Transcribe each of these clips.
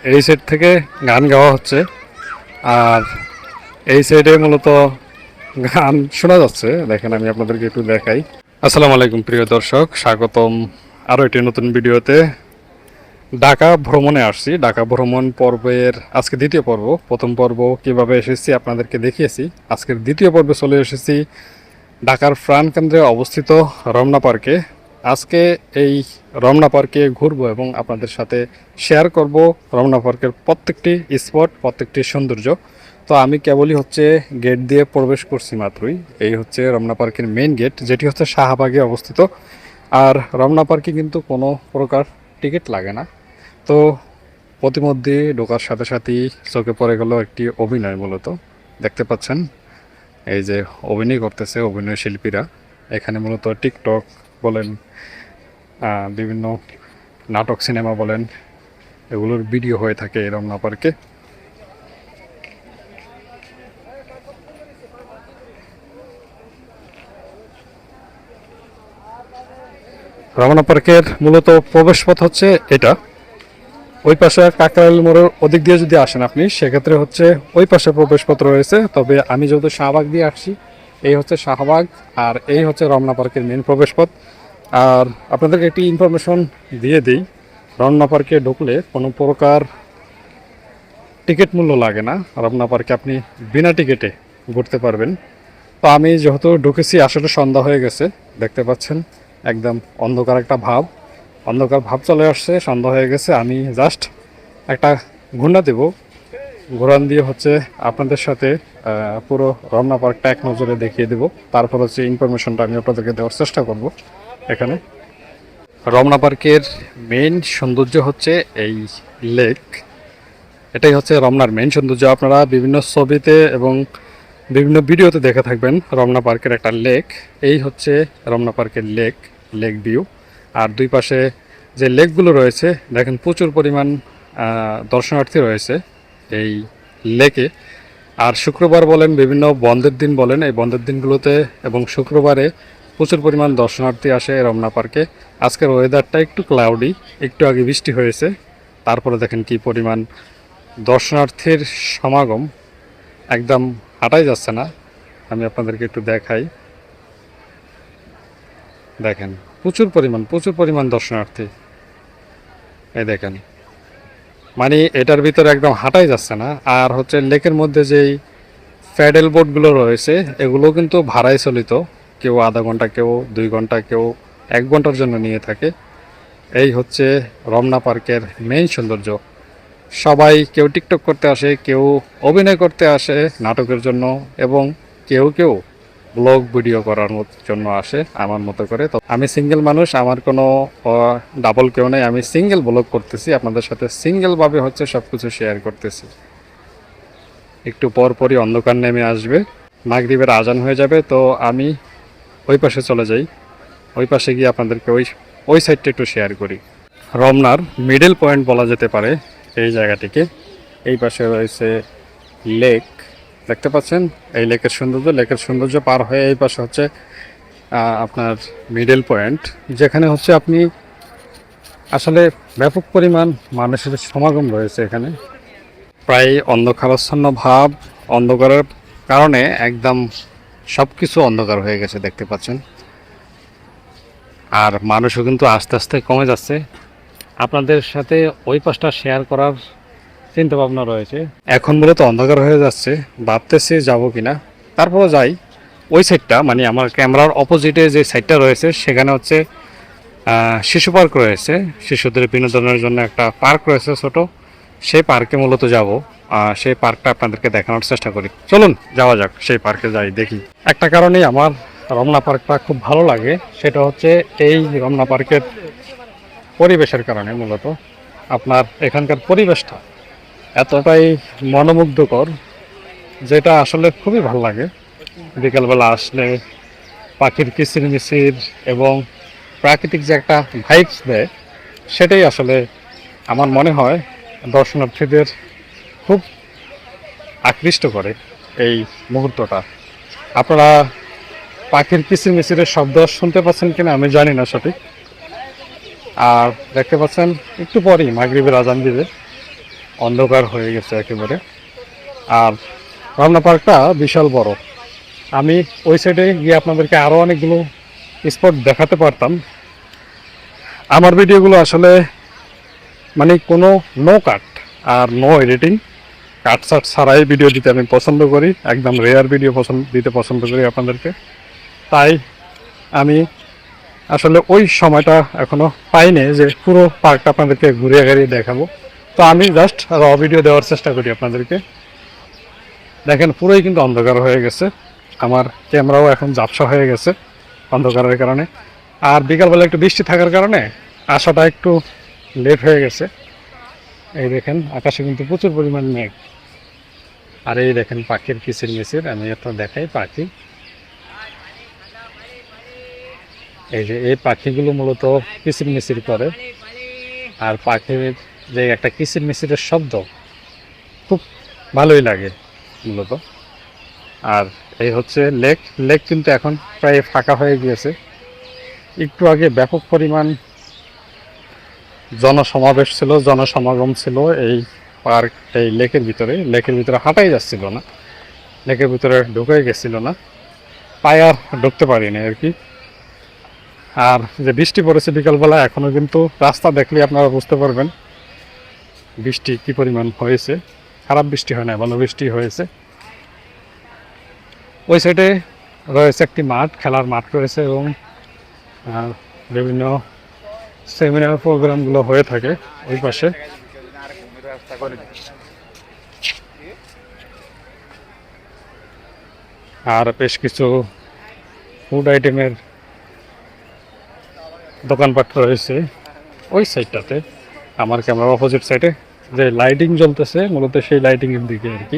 এই সাইড থেকে গান গাওয়া হচ্ছে, আর এই সাইডে মূলত গান শোনা যাচ্ছে। দেখেন, আমি আপনাদেরকে একটু দেখাই। আসসালামু আলাইকুম প্রিয় দর্শক, স্বাগতম আরও একটি নতুন ভিডিওতে। ঢাকা ভ্রমণে আসছি। ঢাকা ভ্রমণ পর্বের আজকে দ্বিতীয় পর্ব। প্রথম পর্ব কিভাবে এসেছি আপনাদেরকে দেখিয়েছি। আজকের দ্বিতীয় পর্বে চলে এসেছি ঢাকার প্রাণকেন্দ্রে অবস্থিত রমনা পার্কে। আজকে এই রমনা পার্কে ঘুরবো এবং আপনাদের সাথে শেয়ার করব রমনা পার্কের প্রত্যেকটি স্পট, প্রত্যেকটি সৌন্দর্য। তো আমি কেবলই হচ্ছে গেট দিয়ে প্রবেশ করছি মাত্রই। এই হচ্ছে রমনা পার্কের মেইন গেট, যেটি হচ্ছে শাহবাগে অবস্থিত। আর রমনা পার্কে কিন্তু কোনো প্রকার টিকিট লাগে না। তো প্রতিমধ্যে ঢোকার সাথে সাথেই চোখে পড়ে গেল একটি অভিনয়। মূলত দেখতে পাচ্ছেন এই যে অভিনয় করতেছে অভিনয় শিল্পীরা। এখানে মূলত টিকটক বলেন, বিভিন্ন নাটক সিনেমা বলেন, এগুলোর ভিডিও হয়ে থাকে এই রমনা পার্কে। রমনা পার্কের মূলত প্রবেশপথ হচ্ছে এটা। ওই পাশে কাকরাইল মোড়ের ওদিক দিয়ে যদি আসেন আপনি, সেক্ষেত্রে হচ্ছে ওই পাশে প্রবেশপথ রয়েছে। তবে আমি যেহেতু শাহবাগ দিয়ে আসছি, এই হচ্ছে শাহবাগ, আর এই হচ্ছে রমনা পার্কের মেন প্রবেশপথ। আর আপনাদেরকে একটি ইনফরমেশন দিয়ে দিই, রমনা পার্কে ঢুকলে কোনো প্রকার টিকিট মূল্য লাগে না। রমনা পার্কে আপনি বিনা টিকিটে ঘুরতে পারবেন। তো আমি যেহেতু ঢুকেছি, আসলে সন্ধ্যা হয়ে গেছে, দেখতে পাচ্ছেন একদম অন্ধকার একটা ভাব, অন্ধকার ভাব চলে আসছে, সন্ধ্যা হয়ে গেছে। আমি জাস্ট একটা ঘুরনা দেব, ঘোরান দিয়ে হচ্ছে আপনাদের সাথে পুরো রমনা পার্কটা এক নজরে দেখিয়ে দেব। তারপর হচ্ছে ইনফরমেশনটা আমি আপনাদেরকে দেওয়ার চেষ্টা করব। এখানে রমনা পার্কের মেইন সৌন্দর্য হচ্ছে এই লেক। এটাই হচ্ছে রমনার মেইন সৌন্দর্য। আপনারা বিভিন্ন ছবিতে এবং বিভিন্ন ভিডিওতে দেখে থাকবেন রমনা পার্কের একটা লেক। এই হচ্ছে রমনা পার্কের লেক, লেক ভিউ। আর দুই পাশে যে লেকগুলো রয়েছে, দেখেন প্রচুর পরিমাণ দর্শনার্থী রয়েছে এই লেকে। আর শুক্রবার বলেন, বিভিন্ন বন্ধের দিন বলেন, এই বন্ধের দিনগুলোতে এবং শুক্রবারে প্রচুর পরিমাণ দর্শনার্থী আসে রমনা পার্কে। আজকের ওয়েদারটা একটু ক্লাউডি, একটু আগে বৃষ্টি হয়েছে, তারপরে দেখেন কি পরিমাণ দর্শনার্থীর সমাগম, একদম হাঁটাই যাচ্ছে না। আমি আপনাদেরকে একটু দেখাই, দেখেন প্রচুর পরিমাণ দর্শনার্থী। এই দেখেন, মানে এটার ভিতরে একদম হাঁটাই যাচ্ছে না। আর হচ্ছে লেকের মধ্যে যেই প্যাডেল বোটগুলো রয়েছে, এগুলো কিন্তু ভাড়ায় চলিত। কেউ আধা ঘন্টা, কেউ 2 ঘন্টা, কেউ 1 ঘন্টার জন্য নিয়ে থাকে। এই হচ্ছে রমনা পার্কের মেইন সৌন্দর্য। সবাই কেউ টিকটক করতে আসে, কেউ অভিনয় করতে আসে নাটকের জন্য, এবং কেউ কেউ ব্লগ ভিডিও করার জন্য আসে আমার মতো করে। তো আমি সিঙ্গেল মানুষ, আমার কোনো ডাবল কেউ নেই। আমি সিঙ্গেল ব্লগ করতেছি আপনাদের সাথে, সিঙ্গেলভাবে হচ্ছে সব কিছু শেয়ার করতেছি। একটু পরপরই অন্ধকার নেমে আসবে, মাগরিবের আজান হয়ে যাবে। তো আমি ওই পাশে চলে যাই, ওই পাশে গিয়ে আপনাদেরকে ওই সাইডটা একটু শেয়ার করি। রমনার মিডল পয়েন্ট বলা যেতে পারে এই জায়গাটিকে। এই পাশে রয়েছে লেক, দেখতে পাচ্ছেন এই লেকের সৌন্দর্য পার হয়ে এই পাশে হচ্ছে আপনার মিডল পয়েন্ট, যেখানে হচ্ছে আপনি আসলে ব্যাপক পরিমাণ মানুষের সমাগম রয়েছে এখানে। প্রায় অন্ধকারাচ্ছন্ন ভাব, অন্ধকারের কারণে একদম সব কিছু অন্ধকার হয়ে গেছে, দেখতে পাচ্ছেন। আর মানুষও কিন্তু আস্তে আস্তে কমে যাচ্ছে। আপনাদের সাথে ওই পাশটা শেয়ার করার চিন্তা ভাবনা রয়েছে। এখন মূলত অন্ধকার হয়ে যাচ্ছে, ভাবতেছি যাব কিনা, তারপরও যাই। ওই সাইডটা মানে আমার ক্যামেরার অপোজিটে যে সাইডটা রয়েছে, সেখানে হচ্ছে শিশু পার্ক রয়েছে। শিশুদের বিনোদনের জন্য একটা পার্ক রয়েছে ছোট, সেই পার্কে মূলত যাব। সেই পার্কটা আপনাদেরকে দেখানোর চেষ্টা করি। চলুন যাওয়া যাক, সেই পার্কে যাই দেখি। একটা কারণেই আমার রমনা পার্কটা খুব ভালো লাগে, সেটা হচ্ছে এই রমনা পার্কের পরিবেশের কারণে। মূলত আপনার এখানকার পরিবেশটা এতটাই মনোমুগ্ধকর, যেটা আসলে খুবই ভালো লাগে। বিকেলবেলা আসলে পাখির কিচিরমিচির এবং প্রাকৃতিক যে একটা ভাইবস দেয়, সেটাই আসলে আমার মনে হয় দর্শনার্থীদের খুব আকৃষ্ট করে এই মুহূর্তটা। আপনারা পাখির কিচিরমিচিরের শব্দ শুনতে পাচ্ছেন কিনা আমি জানি না সঠিক। আর দেখতে পাচ্ছেন একটু পরেই মাগরিবের আজান দিবে। অন্ধকার হয়ে গেছে একেবারে। আর রমনা পার্কটা বিশাল বড়। আমি ওই সাইডে গিয়ে আপনাদেরকে আরও অনেকগুলো স্পট দেখাতে পারতাম। আমার ভিডিওগুলো আসলে মানে কোনো নো কাট আর নো এডিটিং, কাট সাট ছাড়াই ভিডিও দিতে আমি পছন্দ করি, একদম রেয়ার ভিডিও দিতে পছন্দ করি আপনাদেরকে। তাই আমি আসলে ওই সময়টা এখনো পাইনি যে পুরো পার্কটা আপনাদেরকে ঘুরিয়ে ঘুরিয়ে দেখাবো। তো আমি জাস্ট র ভিডিও দেওয়ার চেষ্টা করি আপনাদেরকে। দেখেন পুরোই কিন্তু অন্ধকার হয়ে গেছে, আমার ক্যামেরাও এখন ঝাপসা হয়ে গেছে অন্ধকারের কারণে। আর বিকালবেলা একটু বৃষ্টি থাকার কারণে আসাটা একটু লেট হয়ে গেছে। এই দেখেন আকাশে কিন্তু প্রচুর পরিমাণ মেঘ। আর এই দেখেন পাখির কিচির মিচির, আমি একটা দেখাই পাখি। এই যে এই পাখিগুলো মূলত কিচির মিচির করে, আর পাখির যে একটা কিচির মিচিরের শব্দ খুব ভালোই লাগে মূলত। আর এই হচ্ছে লেক। লেক কিন্তু এখন প্রায় ফাঁকা হয়ে গিয়েছে। একটু আগে ব্যাপক পরিমাণ জনসমাবেশ ছিল, জনসমাগম ছিল এই পার্ক, এই লেকের ভিতরে। লেকের ভিতরে হাঁটাই যাচ্ছিল না, লেকের ভিতরে ঢুকে গেছিল না, পায়ে আর ঢুকতে পারিনি আর কি। আর যে বৃষ্টি পড়েছে বিকালবেলা, এখনো কিন্তু রাস্তা দেখলে আপনারা বুঝতে পারবেন বৃষ্টি কি পরিমাণ হয়েছে। খারাপ বৃষ্টি হয় না, ভালো বৃষ্টি হয়েছে। ওই সাইডে রয়েছে একটি মাঠ, খেলার মাঠ রয়েছে, এবং বিভিন্ন সেমিনার প্রোগ্রামগুলো হয়ে থাকে ওই পাশে। আর বেশ কিছু ফুড আইটেমের দোকানপাট রয়েছে ওই সাইডটাতে, আমার ক্যামেরার অপোজিট সাইডে যে লাইটিং জ্বলতেছে মূলত সেই লাইটিংয়ের দিকে আর কি।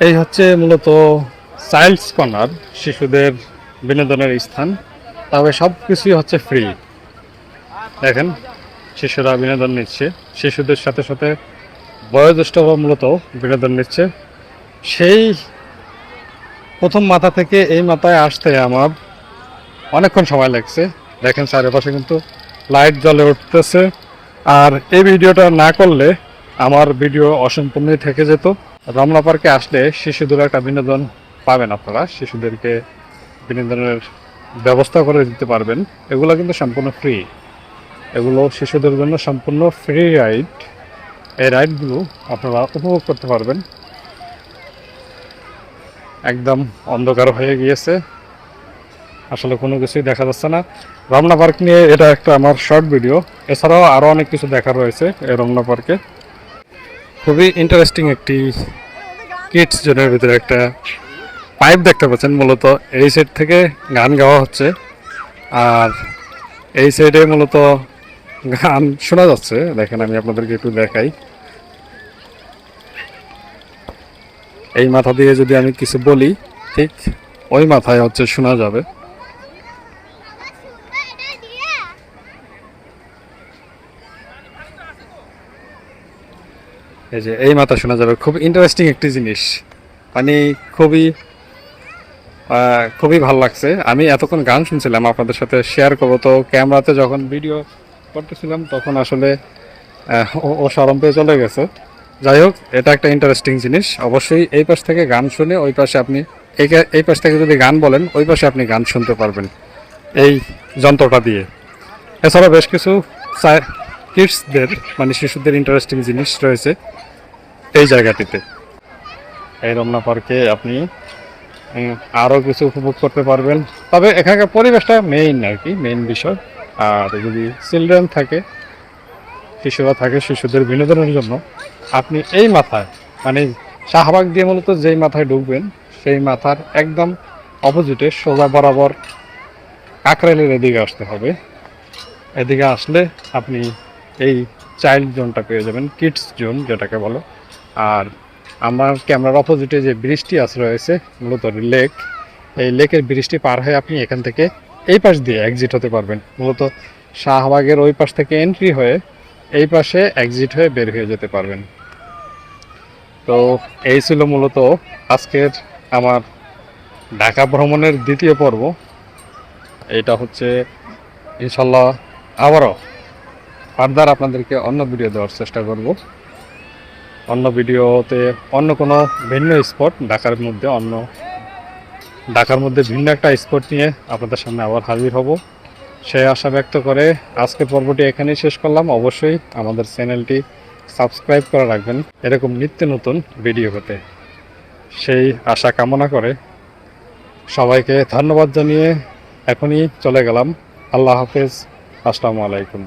এই হচ্ছে মূলত চাইল্ডস কর্নার, শিশুদের বিনোদনের স্থান। তবে সব কিছুই হচ্ছে ফ্রি। দেখেন শিশুরা বিনোদন নিচ্ছে, শিশুদের সাথে সাথে বয়োজ্যেষ্ঠরা মূলত বিনোদন নিচ্ছে। সেই প্রথম মাথা থেকে এই মাথায় আসতে আমার অনেকক্ষণ সময় লাগছে। দেখেন চারিপাশে কিন্তু লাইট জ্বলে উঠতেছে। আর এই ভিডিওটা না করলে আমার ভিডিও অসম্পূর্ণই থেকে যেত। রমনা পার্কে আসলে শিশুদের একটা বিনোদন পাবেন আপনারা, শিশুদেরকে বিনোদনের ব্যবস্থা করে দিতে পারবেন। এগুলো কিন্তু সম্পূর্ণ ফ্রি, এগুলো শিশুদের জন্য সম্পূর্ণ ফ্রি রাইড। এই রাইডগুলো আপনারা উপভোগ করতে পারবেন। একদম অন্ধকার হয়ে গিয়েছে, আসলে কোনো কিছুই দেখা যাচ্ছে না। রমনা পার্ক নিয়ে এটা একটা আমার শর্ট ভিডিও। এছাড়াও আরও অনেক কিছু দেখার রয়েছে এই রমনা পার্কে। খুবই ইন্টারেস্টিং একটি কিডস জোনের ভিতরে একটা পাইপ দেখতে পাচ্ছেন, মূলত এই সাইড থেকে গান গাওয়া হচ্ছে, আর এই সাইডে মূলত গান শোনা যাচ্ছে। দেখেন আমি আপনাদেরকে একটু দেখাই। এই মাথা দিয়ে যদি আমি কিছু বলি, ঠিক ওই মাথায় হচ্ছে শোনা যাবে। এই যে এই মাথা শোনা যাবে, খুব ইন্টারেস্টিং একটি জিনিস, মানে খুবই খুবই ভালো লাগছে। আমি এতক্ষণ গান শুনছিলাম, আপনাদের সাথে শেয়ার করবো, তো ক্যামেরাতে যখন ভিডিও করতেছিলাম তখন আসলে ও সরম পেয়ে চলে গেছে। যাই হোক, এটা একটা ইন্টারেস্টিং জিনিস। অবশ্যই এই পাশ থেকে গান শুনে ওই পাশে আপনি এই পাশ থেকে যদি গান বলেন ওই পাশে আপনি গান শুনতে পারবেন এই যন্ত্রটা দিয়ে। এছাড়া বেশ কিছু কিডসদের মানে শিশুদের ইন্টারেস্টিং জিনিস রয়েছে এই জায়গাটিতে। এই রমনা পার্কে আপনি আরও কিছু উপভোগ করতে পারবেন। তবে এখানকার পরিবেশটা মেইন আর কি, মেইন বিষয়। আর যদি চিলড্রেন থাকে, শিশুরা থাকে, শিশুদের বিনোদনের জন্য আপনি এই মাথায় মানে শাহবাগ দিয়ে মূলত যেই মাথায় ঢুকবেন সেই মাথার একদম অপোজিটে সোজা বরাবর কাকরাইলের এদিকে আসতে হবে। এদিকে আসলে আপনি এই চাইল্ড জোনটা পেয়ে যাবেন, কিডস জোন যেটাকে বলো। আর আমার ক্যামেরার অপোজিটে যে ব্রিজটি রয়েছে মূলত লেক, এই লেকের ব্রিজটি পার হয়ে আপনি এখান থেকে এই পাশ দিয়ে এক্সিট হতে পারবেন। মূলত শাহবাগের ওই পাশ থেকে এন্ট্রি হয়ে এই পাশে এক্সিট হয়ে বের হয়ে যেতে পারবেন। তো এই ছিল মূলত আজকের আমার ঢাকা ভ্রমণের দ্বিতীয় পর্ব। এটা হচ্ছে ইনশাল্লাহ আবারও ফার্দার আপনাদেরকে অন্য ভিডিও দেওয়ার চেষ্টা করব। অন্য ভিডিওতে অন্য কোনো ভিন্ন স্পট ঢাকার মধ্যে ভিন্ন একটা স্পট নিয়ে আপনাদের সামনে আবার হাজির হব সেই আশা ব্যক্ত করে আজকে পর্বটি এখানেই শেষ করলাম। অবশ্যই আমাদের চ্যানেলটি সাবস্ক্রাইব করে রাখবেন এরকম নিত্য নতুন ভিডিও পেতে, সেই আশা কামনা করে সবাইকে ধন্যবাদ জানিয়ে এখনই চলে গেলাম। আল্লাহ হাফেজ, আসসালামু আলাইকুম।